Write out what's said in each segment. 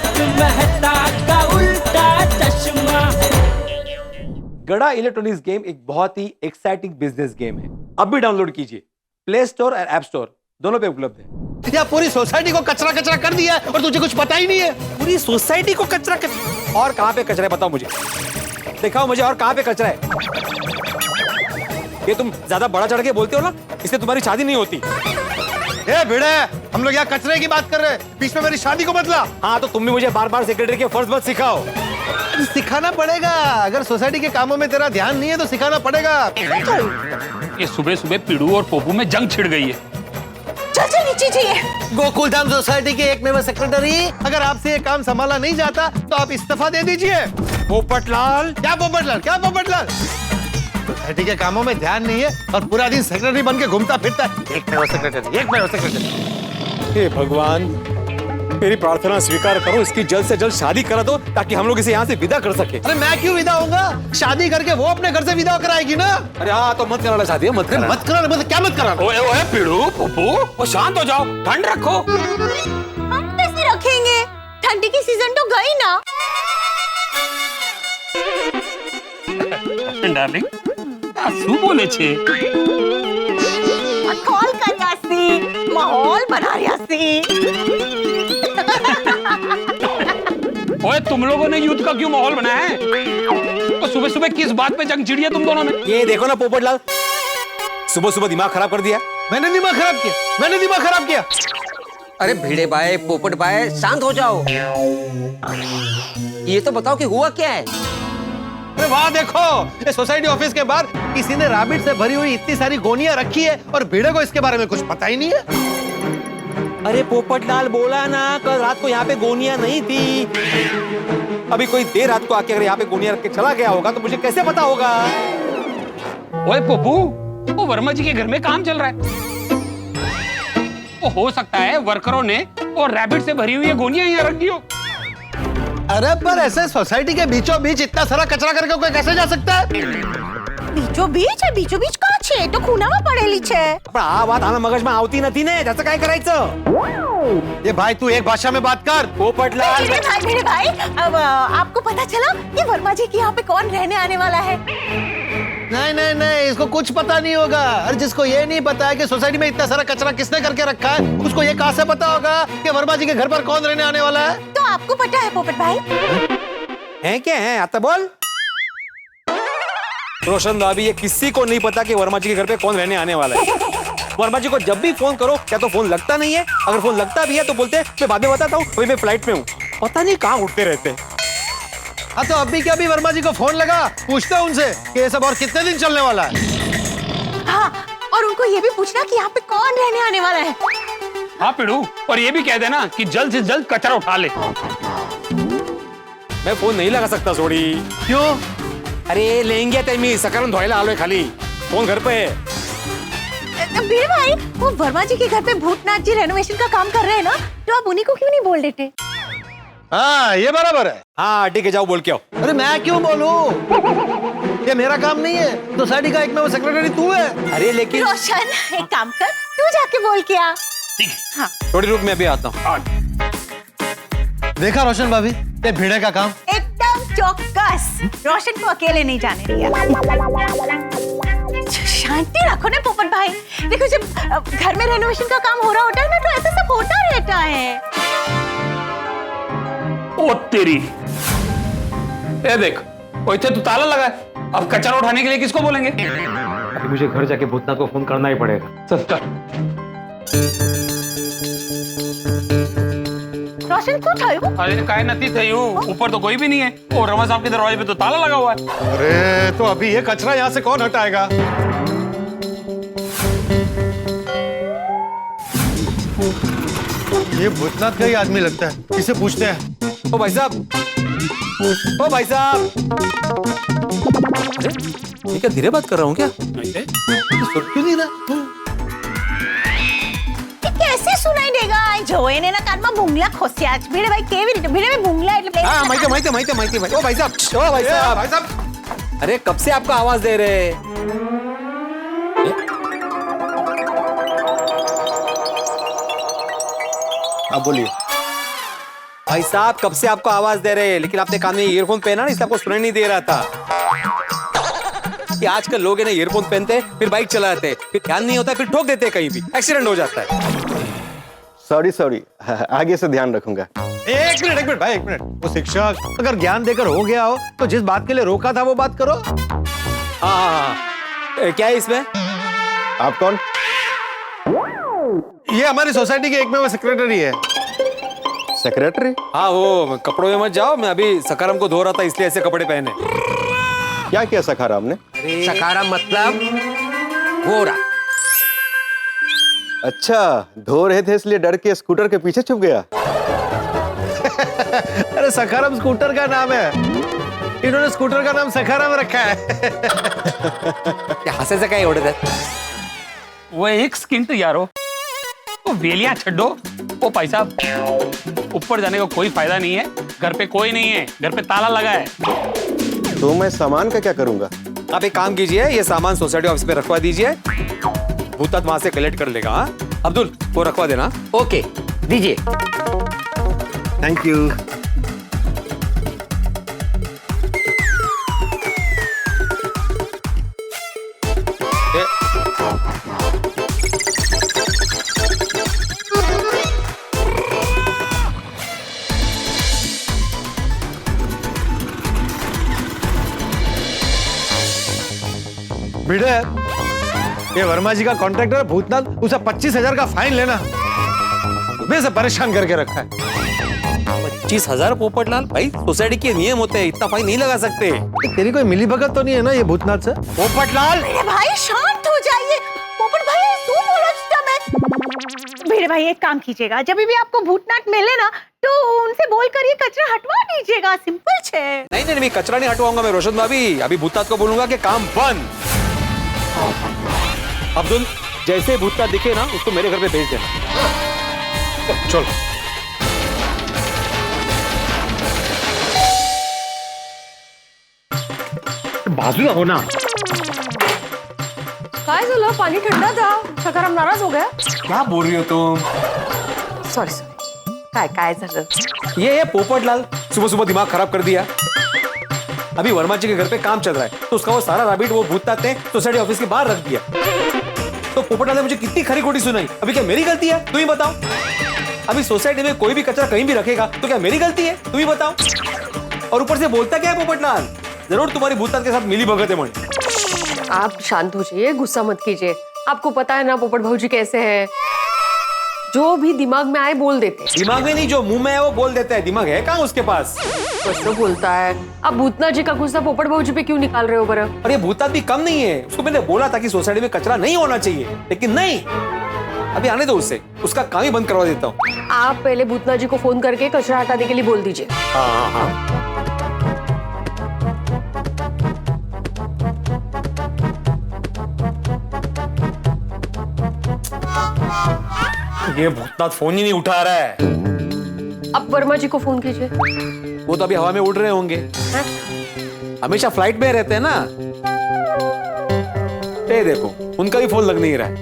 तारक मेहता का उल्टा चश्मा। गड़ा इलेक्ट्रॉनिक्स गेम एक बहुत ही एक्साइटिंग बिजनेस गेम है। अब भी डाउनलोड कीजिए, प्ले स्टोर और ऐप स्टोर दोनों पे उपलब्ध है। या पूरी सोसाइटी को कचरा कचरा कर दिया है और तुझे कुछ पता ही नहीं है। पूरी सोसाइटी को कचरा और कहां पे कचरा है बताओ मुझे, दिखाओ मुझे और कहां पे कचरा है। ये तुम ज्यादा बड़ा चढ़ के बोलते हो ना, इससे तुम्हारी शादी नहीं होती। ए भिड़े, हम लोग यहाँ कचरे की बात कर रहे हैं, बीच में मेरी शादी को बदला। हाँ तो तुम भी मुझे बार बार सेक्रेटरी के फर्ज मत सिखाओ। सिखाना पड़ेगा, अगर सोसाइटी के कामों में तेरा ध्यान नहीं है तो सिखाना पड़ेगा। ये सुबह सुबह पिड़ू और पोपू में जंग छिड़ गई है। चल नीचे चाहिए। गोकुल धाम सोसाइटी के एक मेंबर सेक्रेटरी, अगर आपसे ये काम संभाला नहीं जाता तो आप इस्तीफा दे दीजिए। पोपटलाल, क्या पोपटलाल, क्या पोपटलाल? सोसाइटी के कामों में ध्यान नहीं है और पूरा दिन सेक्रेटरी बन के घूमता फिरता है। एक मेंबर सेक्रेटरी, एक मेंबर सेक्रेटरी। हे भगवान, मेरी प्रार्थना स्वीकार करो, इसकी जल्द से जल्द शादी करा दो ताकि हम लोग इसे यहाँ से विदा कर सके। अरे मैं क्यों विदा होऊंगा? शादी करके वो अपने घर से विदा कराएगी ना। अरे हाँ तो मत कराना शादी, मत कराना। मत कराना, मतलब क्या मत कराना? ओए ओए पिड़ू पोपू, वो शांत हो जाओ, ठंड रखो। हम कैसे रखेंगे? ठंडी की सीजन तो गई ना। डार्लिंग, आंसू बोले छे। कॉल कर माहौल बना ओए तुम लोगों ने युद्ध का क्यों माहौल बनाया है? तो सुबह सुबह किस बात पे जंग छिड़ी है तुम दोनों में? ये देखो ना पोपटलाल, सुबह सुबह दिमाग खराब कर दिया। मैंने दिमाग खराब किया? मैंने दिमाग खराब किया? अरे भिड़े भाई, पोपट भाई, शांत हो जाओ। ये तो बताओ कि हुआ क्या है? अरे वहाँ देखो, ये सोसाइटी ऑफिस के बाहर किसी ने रैबिट से भरी हुई इतनी सारी गोनियां रखी है और भिड़े को इसके बारे में कुछ पता ही नहीं है। अरे पोपटलाल बोला ना, कल रात को यहाँ पे गोनियां नहीं थी। अभी कोई देर रात को आके अगर यहाँ पे गोनियां रख के चला गया होगा तो मुझे कैसे पता होगा? ओए पोपू, वो वर्मा जी के घर में काम चल रहा है। वो हो सकता है वर्करों ने वो रैबिट से भरी हुई गोनियां यहाँ रख दी हो। अरे पर ऐसे सोसाइटी के बीचों बीच इतना सारा कचरा करके कोई कैसे जा सकता है? बीचों बीच का छे तो खुनामा पड़ेली छे। पण आ बात आना मगज में आवती नहीं ने, त्याचं काय करायचं? ये भाई तू एक भाषा में बात कर। पोपटलाल, मेरे भाई, अब आपको पता चला कि वर्मा जी के यहाँ पे कौन रहने आने वाला है? नहीं नहीं नहीं, इसको कुछ पता नहीं होगा। और जिसको ये नहीं पता है कि सोसाइटी में इतना सारा कचरा किसने करके रखा है, उसको ये कहाँ से पता होगा कि वर्मा जी के घर पर कौन रहने आने वाला है? तो आपको पता है पोपट भाई? है क्या है? आता बोल। रोशन भाभी, ये किसी को नहीं पता कि वर्मा जी के घर पे कौन रहने आने वाला है। वर्मा जी को जब भी फोन करो क्या तो फोन लगता नहीं है, अगर फोन लगता भी है तो बोलते हैं मैं बाद में बताता हूँ, वही मैं फ्लाइट में हूँ। पता नहीं कहाँ उठते रहते। हाँ तो अभी क्या, अभी वर्मा जी को फोन लगा, पूछते हैं उनसे कि ये सब और कितने दिन चलने वाला है। हाँ, और उनको ये भी पूछना कि यहाँ पे कौन रहने आने वाला है। हाँ पिड़ू, और ये भी कह देना कि जल्द से जल्द कचरा उठा ले। मैं फोन नहीं लगा सकता सोडी। क्यों? अरे लेंगे तैमी सकरन धोयला आलोय खाली, फोन घर पे है। मेरे भाई, वो वर्मा जी के घर पे भूतनाथ जी रेनोवेशन का काम कर रहे हैं ना, तो आप उन्हीं को क्यों नहीं बोल देते? हाँ ये बराबर है। हाँ ठीक है, जाओ बोल के आओ। अरे मैं क्यों बोलूं? ये मेरा काम नहीं है, सोसाइटी का एक मेंबर सेक्रेटरी तू है। अरे लेकिन रोशन, एक काम कर, तू जाके बोल के आ। ठीक है। हाँ। थोड़ी रुक, मैं भी आता हूँ। देखा रोशन भाभी, ये भिड़े का काम। एकदम चौकस, रोशन को अकेले नहीं जाने दिया। शांति रखो ना पोपट भाई। देखो जब घर में रेनोवेशन का काम हो रहा होता है ना, तो ऐसा सब होता रहता है। ओ तेरी, ये देख, वो इतने तू ताला लगा है, अब कचरा उठाने के लिए किसको बोलेंगे? अभी मुझे घर जाके भूतनाथ को फोन करना ही पड़ेगा। चल चल। रोशन क्यों था? अरे काय नती थई हूँ, ऊपर तो कोई भी नहीं है, और रमा साहब के दरवाजे पे तो ताला लगा हुआ है। अरे तो अभी ये कचरा यहाँ से कौन हटाएगा? ये भूतनाथ का ही आदमी लगता है, इसे पूछते हैं। ओ भाई साहब, ओ भाई साहब। अरे ये क्या धीरे बात कर रहा हूँ क्या? क्यों नहीं रहा? कैसे सुनाई देगा? जो એને ના કાનમાં ભૂંગળા ખોસ્યા છે. ભીડે ભાઈ કેવી રીતે? ભીડે ભાઈ ભૂંગળા એટલે हाँ माहिती भाई। ओ भाई साहब, अरे कब से आपको आवाज दे रहे हैं? आप बोलिए। भाई साहब कब से आपको आवाज दे रहे हैं, लेकिन आपने कान में ईयरफोन पहना ना, इसलिए आपको सुनाई नहीं दे रहा था। कि आजकल लोग है ना ईयरफोन पहनते फिर बाइक चलाते, फिर ध्यान नहीं होता, फिर ठोक देते, कहीं भी एक्सीडेंट हो जाता है। सॉरी आगे से ध्यान रखूंगा। एक मिनट भाई, एक मिनट। वो शिक्षक अगर ज्ञान देकर हो गया हो तो जिस बात के लिए रोका था वो बात करो। हाँ। क्या है इसमें? आप कौन? ये हमारी सोसाइटी के एक में वो सेक्रेटरी है। सेक्रेटरी? हाँ, वो कपड़ों में मत जाओ, मैं अभी सकारम को धो रहा था इसलिए ऐसे कपड़े पहने। क्या किया सखाराम ने? सकाराम मतलब गोरा। अच्छा, धो रहे थे इसलिए डर के स्कूटर के पीछे छुप गया। अरे सखाराम स्कूटर का नाम है, इन्होंने स्कूटर का नाम सखाराम रखा है। हंसे काय एवढं त्यात? वो एक स्किंट यारो, वो वेलियां छड्डो, वो भाई साहब ऊपर जाने का कोई फायदा नहीं है, घर पे कोई नहीं है, घर पे ताला लगा है। तो मैं सामान का क्या करूंगा? आप एक काम कीजिए, ये सामान सोसाइटी ऑफिस पे रखवा दीजिए, भूतात वहां से कलेक्ट कर लेगा। हाँ अब्दुल, वो रखवा देना। ओके, दीजिए। Thank you. भिड़े, ये वर्मा जी का कॉन्ट्रैक्टर भूतनाथ, उसे 25,000 का फाइन लेना। तुम्हें से परेशान करके रखा है। 25,000 पोपटलाल? भाई सोसाइटी के नियम होते हैं, इतना फाइन नहीं लगा सकते। तेरी कोई मिलीभगत तो नहीं है ना ये भूतनाथ से? पोपटलाल अरे भाई शांत हो जाइए। पोपट भाई શું બોલો છો તમે? भिड़े भाई एक काम कीजिएगा, जब भी आपको भूतनाथ मिले ना तो उनसे बोल कर ये कचरा हटवा दीजिएगा, सिंपल छे। नहीं, मैं कचरा नहीं हटवाऊंगा। मैं रोशन भाभी अभी भूतनाथ को बोलूंगा कि काम बंद। अब्दुल, जैसे भूतनाथ दिखे ना उसको मेरे घर पे भेज देना। चल। बाजूला हो ना। काय झालं? पाणी ठंडा था, सखाराम नाराज हो गया। क्या बोल रही हो तुम? सॉरी काय झालं? ये पोपटलाल सुबह सुबह दिमाग खराब कर दिया। अभी वर्मा जी के घर पे काम चल रहा है तो उसका वो सारा रैबिट वो भूतनाथ ने सोसाइटी ऑफिस के बाहर रख दिया। तो पोपटलाल ने मुझे कितनी खरी खोटी सुनाई। अभी क्या मेरी गलती है? तुम ही बताओ। अभी सोसाइटी में कोई भी कचरा कहीं भी रखेगा तो क्या मेरी गलती है? तुम ही बताओ। और ऊपर से बोलता क्या है पोपटलाल, जरूर तुम्हारी भूतनाथ के साथ मिली भगत है। मन आप शांत हो जाइए, गुस्सा मत कीजिए। आपको पता है ना पोपट भाऊजी कैसे हैं, जो भी दिमाग में आए बोल देते हैं। दिमाग में नहीं, जो मुंह में है वो बोल देता है। दिमाग है कहाँ उसके पास? बस तो बोलता है। अब भूतनाथ जी का गुस्सा पोपट भाऊजी पे क्यों निकाल रहे हो बरा? और ये भूतनाथ भी कम नहीं है। उसको मैंने बोला था कि सोसाइटी में कचरा नहीं होना चाहिए, लेकिन नहीं। अभी आने दो उससे, उसका काम ही बंद करवा देता हूँ। आप पहले भूतनाथ जी को फोन करके कचरा हटाने के लिए बोल दीजिए। हाँ। ये भूतनाथ फोन ही नहीं उठा रहा है। अब वर्मा जी को फोन कीजिए। वो तो अभी हवा में उड़ रहे होंगे। हमेशा फ्लाइट में रहते हैं ना। ये देखो, उनका भी फोन लग नहीं रहा है।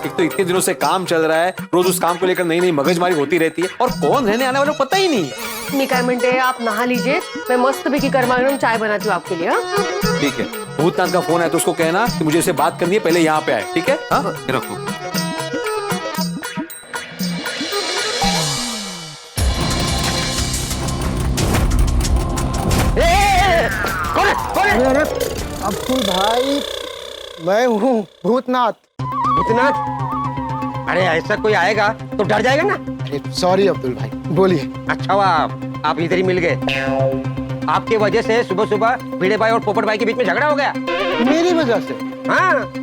एक तो इतने दिनों से काम चल रहा है, रोज उस काम को लेकर नई नई मगजमारी होती रहती है, और कौन रहने आने वाले को पता ही नहीं। मी काय म्हणते, आप नहा लीजिए, मैं मस्त पैकी गर्मा गर्म चाय बनाती हूँ आपके लिए। हाँ? ठीक है, भूतनाथ का फोन है तो उसको कहना कि मुझे उससे बात करनी है, पहले यहाँ पे आए। ठीक है? हाँ, रखो। अरे अब्दुल भाई, मैं हूँ भूतनाथ। भूतनाथ? अरे ऐसा कोई आएगा तो डर जाएगा ना। अरे सॉरी अब्दुल भाई, बोलिए। अच्छा हुआ आप इधर ही मिल गए। आपके वजह से सुबह सुबह भिड़े भाई और पोपट भाई के बीच में झगड़ा हो गया। मेरी वजह से? हाँ,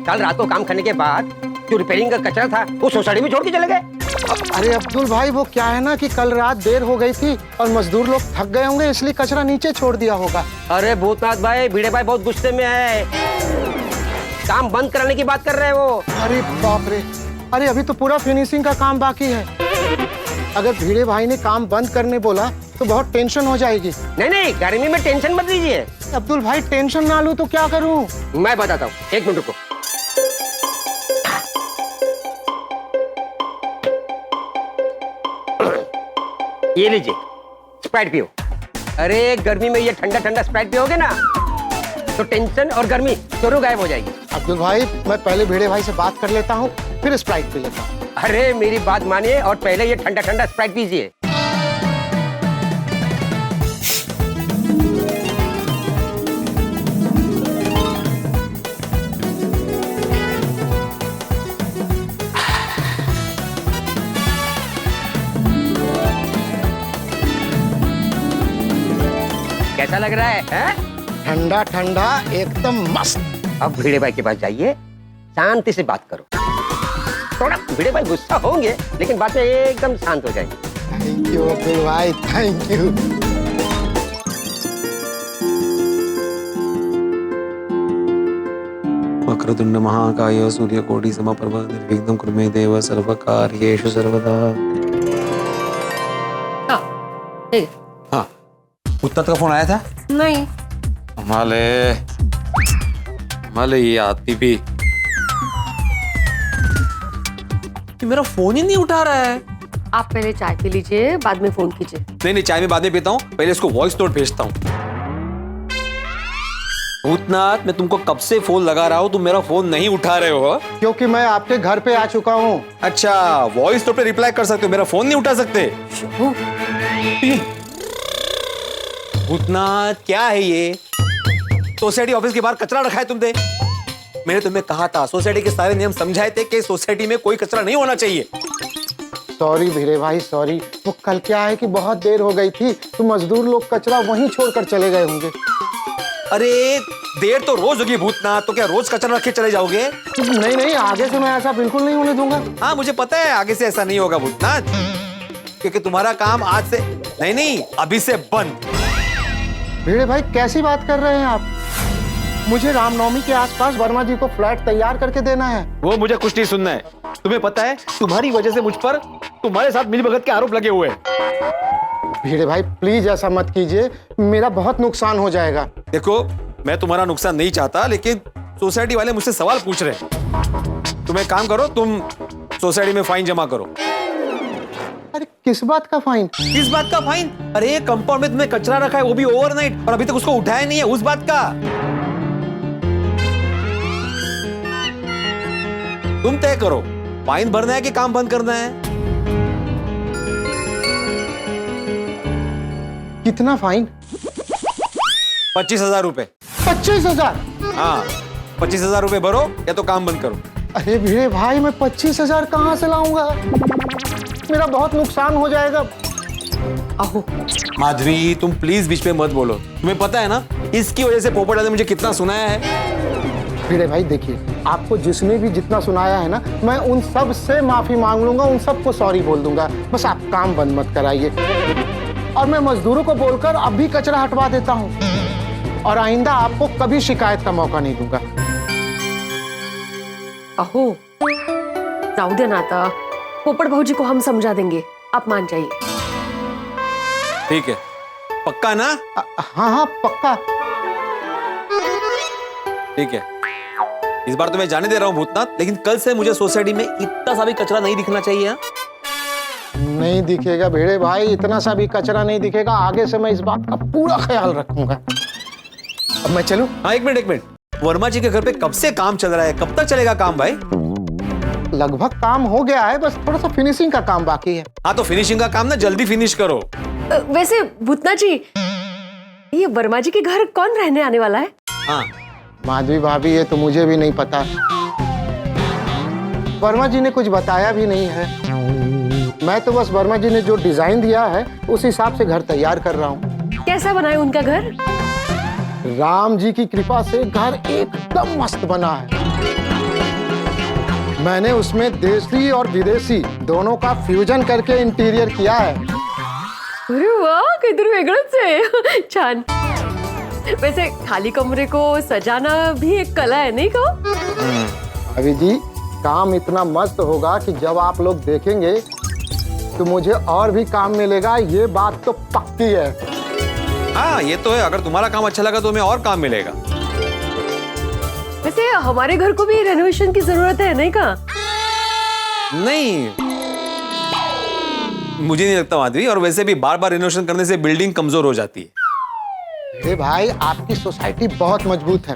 कल रात को काम करने के बाद जो रिपेयरिंग का कचरा था वो सोसाइटी में छोड़ के चले गए। अरे अब्दुल भाई, वो क्या है ना कि कल रात देर हो गई थी और मजदूर लोग थक गए होंगे, इसलिए कचरा नीचे छोड़ दिया होगा। अरे भूतनाथ भाई, भिड़े भाई बहुत गुस्से में है, काम बंद कराने की बात कर रहे हैं वो। अरे बाप रे, अरे अभी तो पूरा फिनिशिंग का काम बाकी है। अगर भिड़े भाई ने काम बंद करने बोला तो बहुत टेंशन हो जाएगी। नहीं, गर्मी में टेंशन मत लीजिए। अब्दुल भाई, टेंशन ना लूं तो क्या करूं? मैं बताता हूँ, एक मिनट रुको। ये लीजिए, स्प्राइट पियो। अरे गर्मी में ये ठंडा ठंडा स्प्राइट पियोगे ना तो टेंशन और गर्मी दोनों गायब हो जाएगी। अब्दुल भाई, मैं पहले भिड़े भाई से बात कर लेता हूँ, फिर स्प्राइट पी लेता हूँ। अरे मेरी बात मानिए और पहले ये ठंडा ठंडा स्प्राइट पीजिए। कैसा लग रहा है? ठंडा ठंडा एकदम मस्त। अब भिड़े भाई के पास जाइए, शांति से बात करो। थोड़ा भिड़े भाई गुस्सा होंगे लेकिन बाद में एकदम शांत हो जाएंगे। थैंक यू अब्दुल भाई, थैंक यू। वक्रतुंड महाकाय सूर्यकोटि समप्रभ निर्विघ्नं कुरु मे देव सर्वकार्येषु सर्वदा। हाँ, उत्तर का फोन आया था? नहीं। माले ये आती भी, ये मेरा फोन ही नहीं उठा रहा है। आप पहले चाय पी लीजिए, बाद में फोन कीजिए। नहीं, चाय में बाद में पीता हूँ, पहले इसको वॉइस नोट भेजता हूँ। भूतनाथ, मैं तुमको कब से फोन लगा रहा हूँ, तुम मेरा फोन नहीं उठा रहे हो। क्योंकि मैं आपके घर पे आ चुका हूँ। अच्छा, वॉइस नोट पे रिप्लाई कर सकते हो, मेरा फोन नहीं उठा सकते। भूतनाथ, क्या है ये? सोसाइटी ऑफिस के बाहर कचरा रखा है तुमने। मैंने तुम्हें कहा था, सोसाइटी के सारे नियम समझाए थे कि सोसाइटी में कोई कचरा नहीं होना चाहिए। सॉरी भिड़े भाई, सॉरी। वो कल क्या है कि बहुत देर हो गई थी, तो मजदूर लोग कचरा वहीं छोड़कर चले गए होंगे। अरे देर तो रोज होगी भूतनाथ, तो क्या रोज कचरा रखे चले जाओगे? नहीं, आगे से मैं ऐसा बिल्कुल नहीं होने दूंगा। हाँ, मुझे पता है आगे से ऐसा नहीं होगा भूतनाथ, क्योंकि तुम्हारा काम आज से नहीं, अभी से बंद। भिड़े भाई, कैसी बात कर रहे हैं आप? मुझे रामनवमी के आसपास वर्मा जी को फ्लैट तैयार करके देना है। वो मुझे कुछ नहीं सुनना है। तुम्हें पता है, तुम्हारी वजह से मुझ पर तुम्हारे साथ मिलीभगत के आरोप लगे हुए हैं। भिड़े भाई, प्लीज ऐसा मत कीजिए, मेरा बहुत नुकसान हो जाएगा। देखो, मैं तुम्हारा नुकसान नहीं चाहता, लेकिन सोसाइटी वाले मुझसे सवाल पूछ रहे हैं। तुम एक काम करो, तुम सोसाइटी में फाइन जमा करो। अरे किस बात का फाइन? किस बात का फाइन? अरे कंपाउंड में तुमने कचरा रखा है, वो भी ओवरनाइट, और अभी तक उसको उठाया नहीं है, उस बात का। तुम तय करो, फाइन भरना है कि काम बंद करना है। कितना फाइन? 25,000 रुपए। 25,000? हाँ, 25,000 रुपए भरो या तो काम बंद करो। अरे भिड़े भाई, मैं 25,000 कहाँ से लाऊंगा? मेरा बहुत नुकसान हो जाएगा। अहो माधवी, तुम प्लीज बीच में मत बोलो। तुम्हें पता है ना, इसकी वजह से पोपट ने मुझे कितना सुनाया है। भिड़े भाई देखिए, आपको जिसने भी जितना सुनाया है ना, मैं उन सब से माफी मांग लूंगा, उन सबको सॉरी बोल दूंगा। बस आप काम बंद मत कराइए। और मैं मजदूरों को बोलकर अभी कचरा हटवा देता हूँ, और आइंदा आपको कभी शिकायत का मौका नहीं दूंगा। अहो, जाऊ दे ना आता, पोपट भाऊजी को हम समझा देंगे, आप मान जाइए। ठीक है, पक्का ना? हाँ, पक्का। ठीक है, इस बार तो मैं जाने दे रहा हूँ भूतनाथ, लेकिन कल से मुझे सोसाइटी में इतना सा भी कचरा नहीं दिखना चाहिए। हाँ? नहीं दिखेगा भिड़े भाई, इतना सा भी कचरा नहीं दिखेगा। आगे से मैं इस बात का पूरा ख्याल रखूंगा। अब मैं चलूं? हाँ, एक मिनट। वर्मा जी के घर पे कब से काम चल रहा है? कब तक चलेगा काम भाई? लगभग काम हो गया है, बस थोड़ा सा फिनिशिंग का काम बाकी है। हाँ, तो फिनिशिंग का काम ना जल्दी फिनिश करो। वैसे भूतना जी, ये वर्मा जी के घर कौन रहने आने वाला है? हाँ, माधवी भाभी, ये तो मुझे भी नहीं पता। वर्मा जी ने कुछ बताया भी नहीं है। मैं तो बस वर्मा जी ने जो डिजाइन दिया है उस हिसाब से घर तैयार कर रहा हूँ। कैसा बना है उनका घर? राम जी की कृपा से घर एकदम मस्त बना है। मैंने उसमें देसी और विदेशी दोनों का फ्यूजन करके इंटीरियर किया है। अरे वाह, किधर वेगळंच आहे। छान। वैसे खाली कमरे को सजाना भी एक कला है, नहीं कहो? अभी जी, काम इतना मस्त होगा कि जब आप लोग देखेंगे तो मुझे और भी काम मिलेगा, ये बात तो पक्की है। हाँ, ये तो है। अगर तुम्हारा काम अच्छा लगा तो हमें और काम मिलेगा। वैसे हमारे घर को भी रेनोवेशन की जरूरत है, नहीं का? नहीं, मुझे नहीं लगता माधवी, और वैसे भी बार बार रिनोवेशन करने से बिल्डिंग कमजोर हो जाती है। अरे भाई आपकी सोसाइटी बहुत मजबूत है,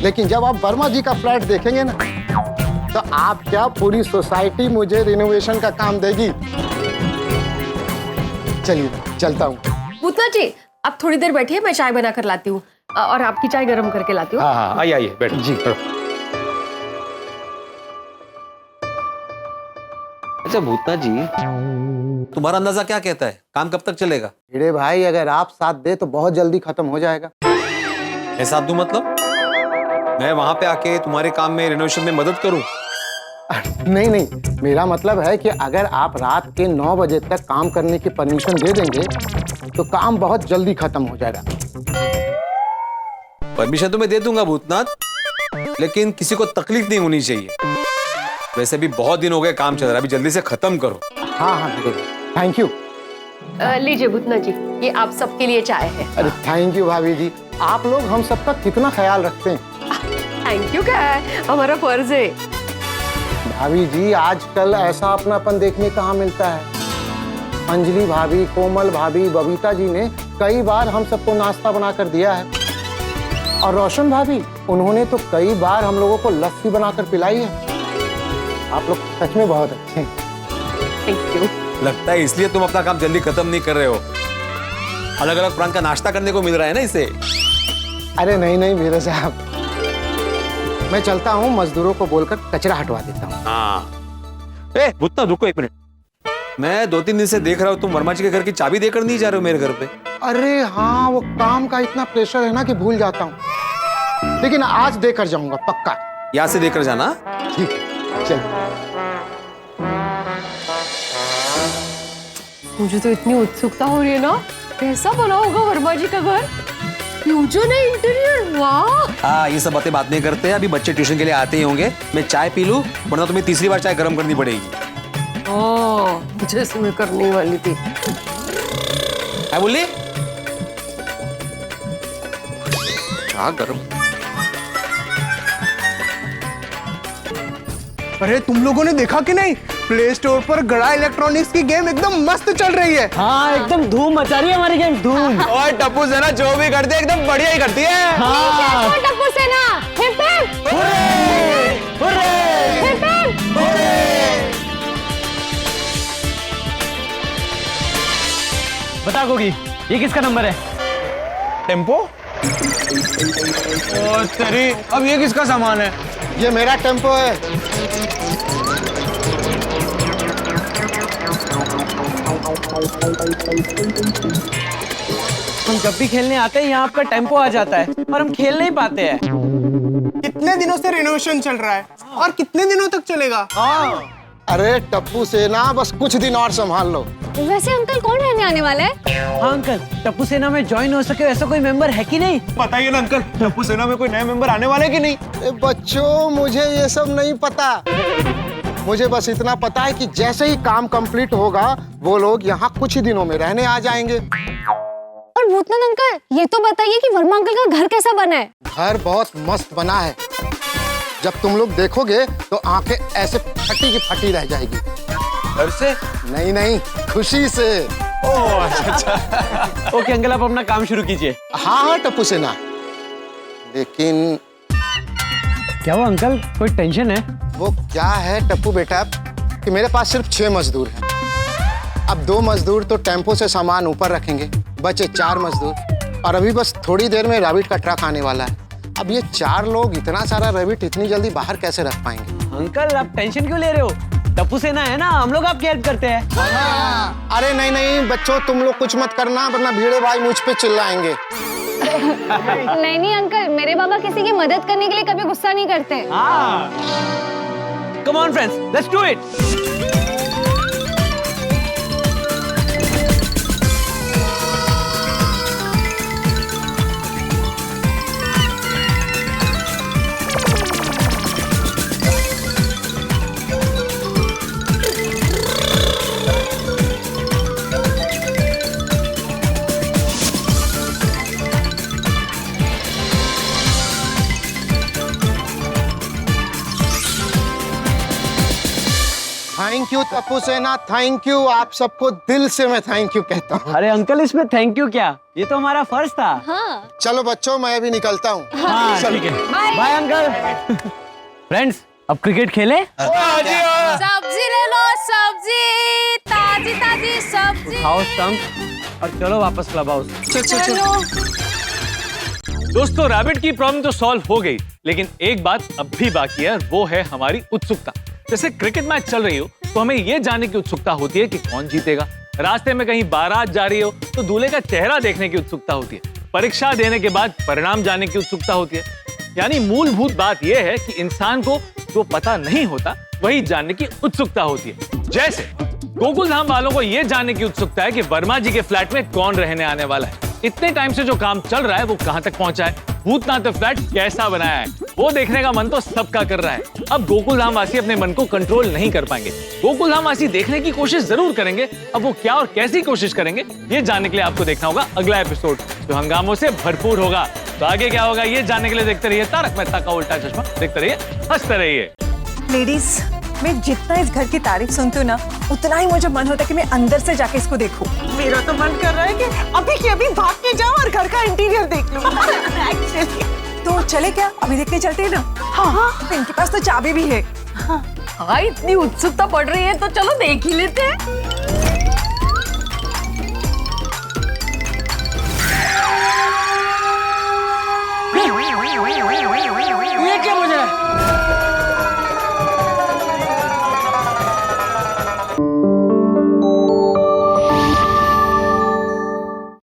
लेकिन जब आप वर्मा जी का फ्लैट देखेंगे ना, तो आप क्या पूरी सोसाइटी मुझे रिनोवेशन का काम देगी। चलिए चलता हूँ। भूतनाथ जी आप थोड़ी देर बैठिए, मैं चाय बना कर लाती हूँ और आपकी चाय गर्म करके लाती हूँ। हाँ हाँ, आइए आइए बैठ जी। अच्छा भूतनाथ जी, तुम्हारा अंदाजा क्या कहता है, काम कब तक चलेगा? भिड़े भाई अगर आप साथ दे तो बहुत जल्दी खत्म हो जाएगा। मैं साथ दूं मतलब? मैं वहां पे आके तुम्हारे काम में, रिनोवेशन में मदद करूं? नहीं नहीं, मेरा मतलब है कि अगर आप रात के 9 बजे तक काम करने की परमिशन दे देंगे तो काम बहुत जल्दी खत्म हो जाएगा। परमिशन तो मैं दे दूंगा भूतनाथ, लेकिन किसी को तकलीफ नहीं होनी चाहिए। वैसे भी बहुत दिन हो गए काम चल रहा है, अभी जल्दी से खत्म करो। हाँ हाँ थैंक यू। लीजिए भूतनाथ जी, ये आप सबके लिए चाय है। अरे थैंक यू भाभी जी, आप लोग हम सबका कितना ख्याल रखते हैं। थैंक यू क्या है, हमारा फर्ज है। भाभी जी आजकल ऐसा अपनापन देखने कहाँ मिलता है। अंजलि भाभी, कोमल भाभी, बबीता जी ने कई बार हम सबको नाश्ता बना कर दिया है, और रोशन भाभी उन्होंने तो कई बार हम लोगों को लस्सी बनाकर पिलाई है। आप लोग सच में बहुत अच्छे हैं। Thank you. लगता है इसलिए तुम अपना काम जल्दी खत्म नहीं कर रहे हो, अलग अलग प्रांत का नाश्ता करने को मिल रहा है ना इसे। अरे नहीं नहीं वीरा साहब, मैं चलता हूँ, मजदूरों को बोलकर कचरा हटवा देता हूँ। हाँ। भूतनाथ रुको एक मिनट, मैं 2-3 दिन से देख रहा हूँ तुम वर्मा जी के घर की चाबी देकर नहीं जा रहे हो मेरे घर पे। अरे हाँ, वो काम का इतना प्रेशर है ना कि भूल जाता हूँ, लेकिन आज देकर जाऊंगा पक्का। यहाँ से देकर जाना। ठीक है चल। मुझे तो इतनी उत्सुकता हो रही है ना, कैसा बना होगा वर्मा जी का घर। फ्यूजन है इंटीरियर, वाह। हाँ ये सब बात नहीं करते हैं, अभी बच्चे ट्यूशन के लिए आते ही होंगे। मैं चाय पी लूं, वरना तुम्हें तीसरी बार चाय गर्म करनी पड़ेगी। जैसे मैं करने वाली थी। क्या बोली? चाय गर्म? अरे तुम लोगों ने देखा कि नहीं, प्ले स्टोर पर गड़ा इलेक्ट्रॉनिक्स की गेम एकदम मस्त चल रही है। हाँ एकदम धूम मचा रही है हमारी गेम, धूम। और टप्पू सेना जो भी करती है एकदम बढ़िया ही करती है। हाँ। टप्पू सेना, hip hip, hurray! Hurray! Hip hip. बता गोगी, ये किसका नंबर है? टेम्पो? ओ तेरी, अब ये किसका सामान है? ये मेरा टेम्पो है। हम जब भी खेलने आते हैं यहाँ आपका टेम्पो आ जाता है, पर हम खेल नहीं पाते हैं। कितने दिनों से रिनोवेशन चल रहा है और कितने दिनों तक चलेगा? अरे टप्पू सेना, बस कुछ दिन और संभाल लो। वैसे अंकल कौन रहने आने वाला है? हाँ अंकल, टप्पू सेना में ज्वाइन हो सके ऐसा कोई मेंबर है कि नहीं? बताइए ना अंकल, टप्पू सेना में कोई नए मेंबर आने वाले कि नहीं? बच्चों मुझे ये सब नहीं पता, मुझे बस इतना पता है कि जैसे ही काम कंप्लीट होगा वो लोग यहाँ कुछ ही दिनों में रहने आ जाएंगे। और भूतनाथ अंकल, ये तो बताइए कि वर्मा अंकल का घर कैसा बना है? घर बहुत मस्त बना है, जब तुम लोग देखोगे तो आंखें ऐसे फटी की फटी रह जाएगी। घर से? नहीं नहीं, खुशी से। ओके अंकल, आप अपना काम शुरू कीजिए। हाँ हाँ टप्पू सेना, लेकिन क्या हुआ अंकल, कोई टेंशन है? वो क्या है टप्पू बेटा कि मेरे पास सिर्फ 6 मजदूर हैं। अब 2 मजदूर तो टेम्पो से सामान ऊपर रखेंगे, बचे 4 मजदूर, और अभी बस थोड़ी देर में रैबिट का ट्रक आने वाला है। अब ये 4 लोग इतना सारा रैबिट इतनी जल्दी बाहर कैसे रख पाएंगे? अंकल आप टेंशन क्यों ले रहे हो, टप्पू सेना है ना, हम लोग आपकी हेल्प करते हैं। अरे नहीं नहीं बच्चों, तुम लोग कुछ मत करना, वरना भीड़े भाई मुझ पे चिल्लाएंगे। नहीं नहीं अंकल, मेरे बाबा किसी की मदद करने के लिए कभी गुस्सा नहीं करते। Come on friends, let's do it. Tappu Sena, thank you. आप सबको दिल से मैं थैंक यू कहता हूँ। अरे अंकल, इसमें थैंक यू क्या, ये तो हमारा फर्ज था। चलो बच्चों, मैं भी निकलता हूँ। हाँ ठीक है, बाय अंकल। फ्रेंड्स, अब क्रिकेट खेले। सब्जी ले लो, सब्जी ताजी ताजी सब्जी। उठाओ स्टंप और चलो वापस क्लब हाउस। चलो। दोस्तों, रैबिट की प्रॉब्लम तो सॉल्व हो गई, लेकिन एक बात अब भी बाकी है, वो है हमारी उत्सुकता। जैसे क्रिकेट मैच चल रही हो तो हमें यह जानने की उत्सुकता होती है कि कौन जीतेगा। रास्ते में कहीं बारात जा रही हो तो दूल्हे का चेहरा देखने की उत्सुकता होती है। परीक्षा देने के बाद परिणाम जानने की उत्सुकता होती है। यानी मूलभूत बात यह है कि इंसान को जो पता नहीं होता वही जानने की उत्सुकता होती है। जैसे गोकुल धाम वालों को यह जानने की उत्सुकता है कि वर्मा जी के फ्लैट में कौन रहने आने वाला है। इतने टाइम से जो काम चल रहा है वो कहां तक पहुंचा है, भूतनाथ फ्लैट कैसा बनाया है, वो देखने का मन तो सबका कर रहा है। अब गोकुल धाम वासी अपने मन को कंट्रोल नहीं कर पाएंगे। गोकुल धाम वासी देखने की कोशिश जरूर करेंगे। अब वो क्या और कैसी कोशिश करेंगे, ये जानने के लिए आपको देखना होगा अगला एपिसोड, जो हंगामों से भरपूर होगा। तो आगे क्या होगा ये जानने के लिए देखते रहिए तारक मेहता का उल्टा चश्मा। देखते रहिए, हंसते रहिए। लेडीज, मैं जितना इस घर की तारीफ सुनती हूँ ना, उतना ही मुझे मन होता है कि मैं अंदर से जाके इसको देखूं। मेरा तो मन कर रहा है कि अभी के अभी भाग के जाऊं और घर का इंटीरियर देख लूं। एक्चुअली तो चले क्या, अभी देखने चलते हैं ना? हाँ, तो इनके पास तो चाबी भी है। हाँ, इतनी उत्सुकता बढ़ रही है तो चलो देख ही लेते हैं। ये क्या मुझे